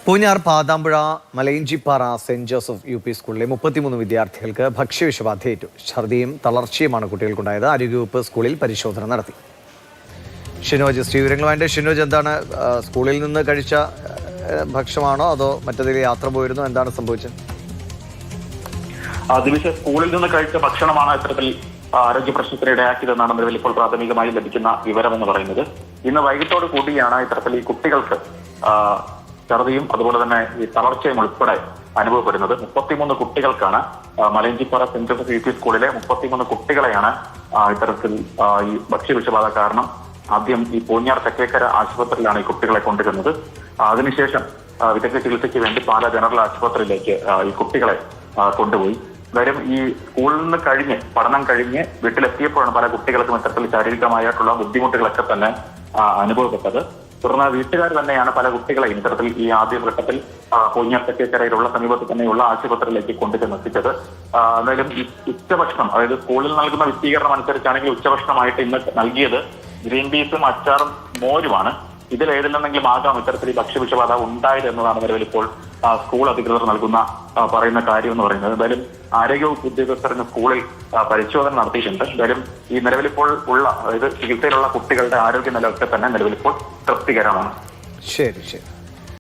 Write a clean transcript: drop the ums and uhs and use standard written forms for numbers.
Poonjar Pathampuzha Malayinchippara Saint Joseph UP. സ്കൂളിലെ 33 വിദ്യാർത്ഥികൾക്ക് ഭക്ഷ്യവിഷബാധയേറ്റു. ഛർദിയും തളർച്ചയുമാണ് കുട്ടികൾക്കുണ്ടായത്. ആരോഗ്യവകുപ്പ് സ്കൂളിൽ പരിശോധന നടത്തി. ഷിനോജ് വിവരങ്ങളുമായിട്ട്. ഷിനോജ്, എന്താണ് സ്കൂളിൽ നിന്ന് കഴിച്ച ഭക്ഷണമാണോ അതോ മറ്റേതെങ്കിലും യാത്ര പോയിരുന്നു? എന്താണ് സംഭവിച്ചത്? സ്കൂളിൽ നിന്ന് കഴിച്ച ഭക്ഷണമാണ് ഇത്തരത്തിൽ ആരോഗ്യ പ്രശ്നത്തിന് ഇടയാക്കിയതെന്നാണ് നിലവിൽ ഇപ്പോൾ പ്രാഥമികമായി ലഭിക്കുന്ന വിവരമെന്ന് പറയുന്നത്. ഇന്ന് വൈകിട്ടോട് കൂടിയാണ് ഇത്തരത്തിൽ ഈ കുട്ടികൾക്ക് ഛർദിയും അതുപോലെ തന്നെ ഈ തളർച്ചയും ഉൾപ്പെടെ അനുഭവപ്പെടുന്നത്. 33 കുട്ടികൾക്കാണ് മലയിഞ്ചിപ്പാറ സെന്റ് ജോസഫ് യു.പി. സ്കൂളിലെ 33 കുട്ടികളെയാണ് ഇത്തരത്തിൽ ഈ ഭക്ഷ്യവിഷബാധ കാരണം ആദ്യം ഈ പൂഞ്ഞാർ തെക്കേക്കര ആശുപത്രിയിലാണ് ഈ കുട്ടികളെ കൊണ്ടുവരുന്നത്. അതിനുശേഷം വിദഗ്ധ ചികിത്സയ്ക്ക് വേണ്ടി പാലാ ജനറൽ ആശുപത്രിയിലേക്ക് ഈ കുട്ടികളെ കൊണ്ടുപോയി. കാര്യം ഈ സ്കൂളിൽ നിന്ന് പഠനം കഴിഞ്ഞ് വീട്ടിലെത്തിയപ്പോഴാണ് പല കുട്ടികൾക്കും ഇത്തരത്തിൽ ശാരീരികമായിട്ടുള്ള ബുദ്ധിമുട്ടുകളൊക്കെ തന്നെ അനുഭവപ്പെട്ടത്. തുടർന്ന് വീട്ടുകാർ തന്നെയാണ് പല കുട്ടികളെയും ഇത്തരത്തിൽ ഈ ആദ്യഘട്ടത്തിൽ പൂഞ്ഞാർ തെക്കേക്കരയിലുള്ള സമീപത്ത് തന്നെയുള്ള ആശുപത്രിയിലേക്ക് കൊണ്ടുചെന്നെത്തിച്ചത്. എന്തായാലും ഈ ഉച്ചഭക്ഷണം, അതായത് സ്കൂളിൽ നൽകുന്ന വിശദീകരണം അനുസരിച്ചാണെങ്കിൽ ഉച്ചഭക്ഷണമായിട്ട് ഇന്ന് നൽകിയത് ഗ്രീൻ പീസും അച്ചാറും മോരുമാണ്. ഇതിലേതിൽ നിന്നെങ്കിലും ആകാം ഇത്തരത്തിൽ ഈ ഭക്ഷ്യവിഷബാധ ഉണ്ടായത് എന്നതാണ് നിലവിൽ ഇപ്പോൾ സ്കൂൾ അധികൃതർ പറയുന്ന കാര്യം എന്ന് പറയുന്നത്. എന്തായാലും ആരോഗ്യവകുപ്പ് ഉദ്യോഗസ്ഥർ ഇന്ന് സ്കൂളിൽ പരിശോധന നടത്തിയിട്ടുണ്ട്. എന്തായാലും ഈ നിലവിലിപ്പോൾ ഉള്ള, അതായത് ചികിത്സയിലുള്ള കുട്ടികളുടെ ആരോഗ്യ നിലയൊക്കെ തന്നെ നിലവിലിപ്പോൾ തൃപ്തികരമാണ്. ശരി ശരി.